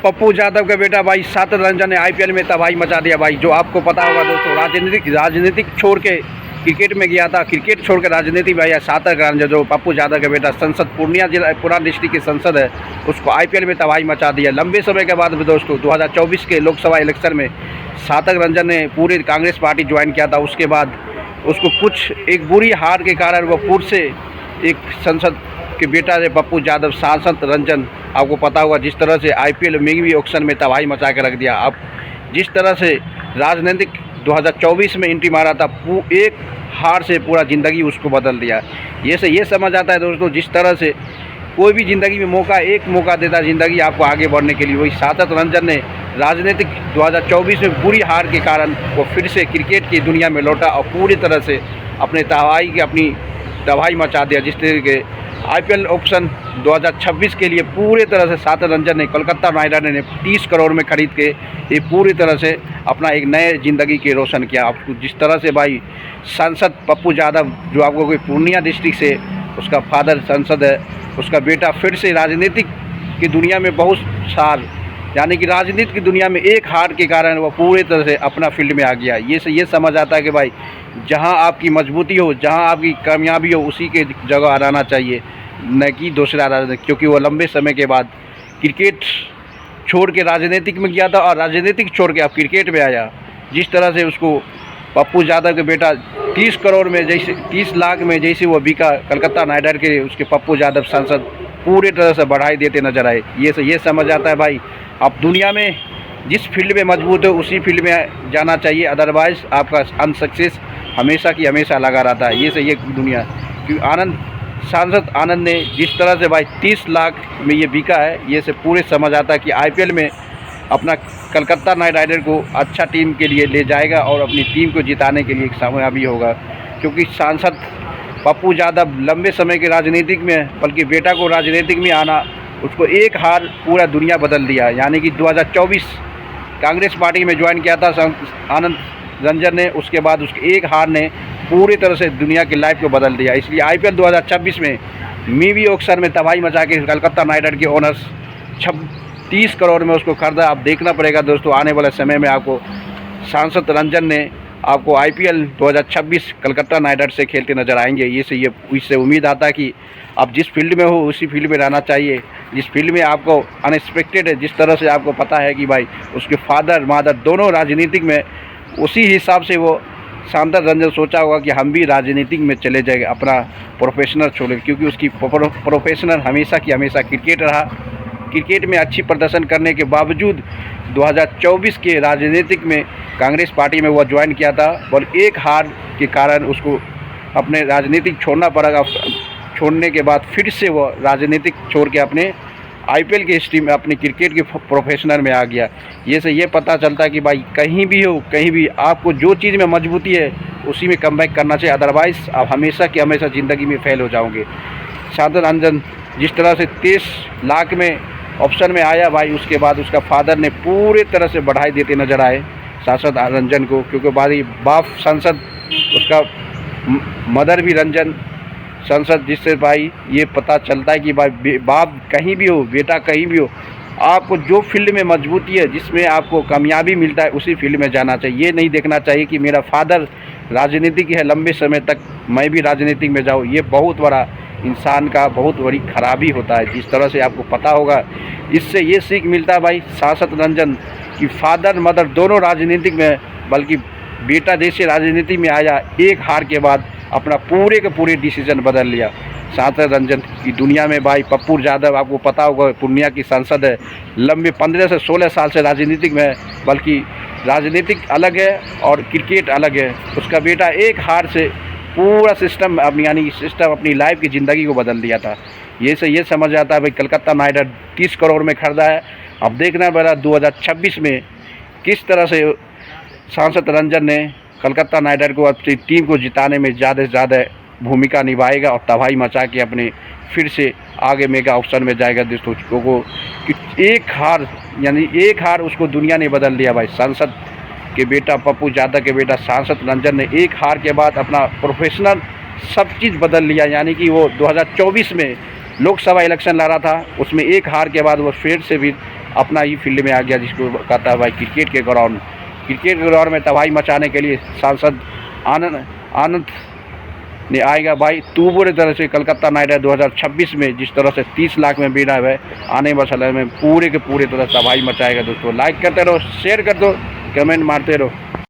पप्पू यादव का बेटा भाई सातर रंजन ने आईपीएल में तबाही मचा दिया भाई। जो आपको पता होगा दोस्तों, राजनीतिक छोड़ के क्रिकेट में गया था, क्रिकेट छोड़ के राजनीति में आया। सातर का रंजन जो पप्पू यादव का बेटा संसद पूर्णिया जिला पुराना डिस्ट्रिक्ट की संसद है, उसको आईपीएल में तबाही मचा दिया। लंबे समय के बाद दोस्तों 2024 के लोकसभा इलेक्शन में सातर रंजन ने पूरी कांग्रेस पार्टी ज्वाइन किया था। उसके बाद उसको कुछ एक बुरी हार के कारण वो पूर्व से एक संसद के बेटा है पप्पू यादव सांसद रंजन, आपको पता होगा जिस तरह से आईपीएल में भी ऑक्शन में तबाही मचा के रख दिया। अब जिस तरह से राजनीतिक 2024 में एंट्री मारा था, एक हार से पूरा ज़िंदगी उसको बदल दिया। ये समझ आता है दोस्तों, जिस तरह से कोई भी ज़िंदगी में एक मौका देता है ज़िंदगी आपको आगे बढ़ने के लिए, वही सांसद रंजन ने राजनीतिक 2024 में बुरी हार के कारण वो फिर से क्रिकेट की दुनिया में लौटा और पूरी तरह से अपनी तबाही मचा दिया। जिस तरीके आईपीएल ऑक्शन 2026 के लिए पूरी तरह से सातर रंजन ने कोलकाता नाइट राइडर ने 30 करोड़ में खरीद के ये पूरी तरह से अपना एक नए ज़िंदगी के रोशन किया। आपको जिस तरह से भाई सांसद पप्पू यादव जो आपको कोई पूर्णिया डिस्ट्रिक्ट से उसका फादर सांसद है, उसका बेटा फिर से राजनीतिक की दुनिया में बहुत साल यानी कि राजनीति की दुनिया में एक हार के कारण वो पूरी तरह से अपना फील्ड में आ गया। ये समझ आता है कि भाई जहां आपकी मजबूती हो, जहां आपकी कामयाबी हो, उसी के जगह आना चाहिए, न कि दूसरा राजनीति। क्योंकि वो लंबे समय के बाद क्रिकेट छोड़ के राजनीतिक में गया था और राजनीतिक छोड़ के अब क्रिकेट में आया। जिस तरह से उसको पप्पू यादव के बेटा 30 करोड़ में जैसे 30 लाख में जैसे वो बिका कोलकाता नाइट राइडर के, उसके पप्पू यादव सांसद पूरी तरह से बढ़ाई देते नजर आए। ये समझ आता है भाई आप दुनिया में जिस फील्ड में मजबूत हो उसी फील्ड में जाना चाहिए, अदरवाइज आपका अनसक्सेस हमेशा की हमेशा लगा रहता है। ये दुनिया क्योंकि सांसद आनंद ने जिस तरह से भाई 30 लाख में ये बिका है, ये से पूरे समझ आता है कि आईपीएल में अपना कोलकाता नाइट राइडर को अच्छा टीम के लिए ले जाएगा और अपनी टीम को जिताने के लिए एक कामयाबी होगा। क्योंकि सांसद पप्पू यादव लंबे समय के राजनीतिक में, बल्कि बेटा को राजनीतिक में आना, उसको एक हार पूरा दुनिया बदल दिया। यानी कि 2024 कांग्रेस पार्टी में ज्वाइन किया था आनंद रंजन ने, उसके बाद उसके एक हार ने पूरी तरह से दुनिया की लाइफ को बदल दिया। इसलिए आईपीएल 2026 में मीवी ऑक्शन में तबाही मचा के कोलकाता नाइट राइडर के ओनर्स 30 करोड़ में उसको खरीदा। अब देखना पड़ेगा दोस्तों आने वाले समय में आपको सांसद रंजन ने आपको आईपीएल 2026 कोलकाता नाइट राइडर से खेलते नजर आएंगे। इससे उम्मीद आता है कि आप जिस फील्ड में हो उसी फील्ड में रहना चाहिए। जिस फील्ड में आपको अनएक्सपेक्टेड है, जिस तरह से आपको पता है कि भाई उसके फादर मदर दोनों राजनीतिक में, उसी हिसाब से वो सांसद रंजन सोचा होगा कि हम भी राजनीतिक में चले जाएंगे, अपना प्रोफेशनल छोड़े। क्योंकि उसकी प्रोफेशनल हमेशा की हमेशा क्रिकेट रहा। क्रिकेट में अच्छी प्रदर्शन करने के बावजूद 2024 के राजनीतिक में कांग्रेस पार्टी में वह ज्वाइन किया था, और एक हार के कारण उसको अपने राजनीतिक छोड़ना पड़ा। छोड़ने के बाद फिर से वो राजनीतिक छोड़ के अपने आईपीएल के स्ट्रीम में अपने क्रिकेट के प्रोफेशनल में आ गया। ये पता चलता है कि भाई कहीं भी हो, कहीं भी आपको जो चीज़ में मजबूती है उसी में कमबैक करना चाहिए, अदरवाइज़ आप हमेशा की हमेशा ज़िंदगी में फेल हो जाओगे। सांसद रंजन जिस तरह से 30 लाख में ऑप्शन में आया भाई, उसके बाद उसका फादर ने पूरे तरह से बढ़ाई देते नजर आए सांसद रंजन को। क्योंकि भाई बाप सांसद, उसका मदर भी रंजन सांसद, जिससे भाई ये पता चलता है कि भाई बाप कहीं भी हो, बेटा कहीं भी हो, आपको जो फील्ड में मजबूती है, जिसमें आपको कामयाबी मिलता है उसी फील्ड में जाना चाहिए। ये नहीं देखना चाहिए कि मेरा फादर राजनीतिक है, लंबे समय तक मैं भी राजनीतिक में जाऊँ। ये बहुत बड़ा इंसान का बहुत बड़ी खराबी होता है। जिस तरह से आपको पता होगा, इससे ये सीख मिलता है भाई सांसद रंजन कि फादर मदर दोनों राजनीतिक में, बल्कि बेटा जैसे राजनीति में आया, एक हार के बाद अपना पूरे के पूरे डिसीजन बदल लिया। सांसद रंजन की दुनिया में भाई पप्पू यादव आपको पता होगा पूर्णिया की सांसद है, लंबे 15 से 16 साल से राजनीतिक में है, बल्कि राजनीतिक अलग है और क्रिकेट अलग है। उसका बेटा एक हार से पूरा सिस्टम अपनी लाइफ की ज़िंदगी को बदल दिया था। ये समझ आता है भाई कोलकाता नाइट राइडर 30 करोड़ में खरीदा है। अब देखना पड़ा 2026 में किस तरह से सांसद रंजन ने कोलकाता नाइट राइडर को अपनी टीम को जिताने में ज़्यादा से ज़्यादा भूमिका निभाएगा और तबाही मचा के अपने फिर से आगे मेगा ऑप्शन में जाएगा। दोस्तों को एक हार उसको दुनिया ने बदल दिया भाई। सांसद के बेटा पप्पू यादव के बेटा सांसद रंजन ने एक हार के बाद अपना प्रोफेशनल सब चीज़ बदल लिया। यानी कि वो 2024 में लोकसभा इलेक्शन लड़ा था, उसमें एक हार के बाद वो फिर से भी अपना ही फील्ड में आ गया, जिसको कहता है भाई क्रिकेट के ग्राउंड। क्रिकेट के ग्राउंड में तबाही मचाने के लिए सांसद आनंद ने आएगा भाई। तू पूरी तरह से कलकत्ता नाइट राइडर 2026 में जिस तरह से 30 लाख में बिना है, आने वाले समय में पूरे के पूरे तरह तबाही मचाएगा। दोस्तों लाइक करते रहो, शेयर कर दो, कमेंट मारते रहो।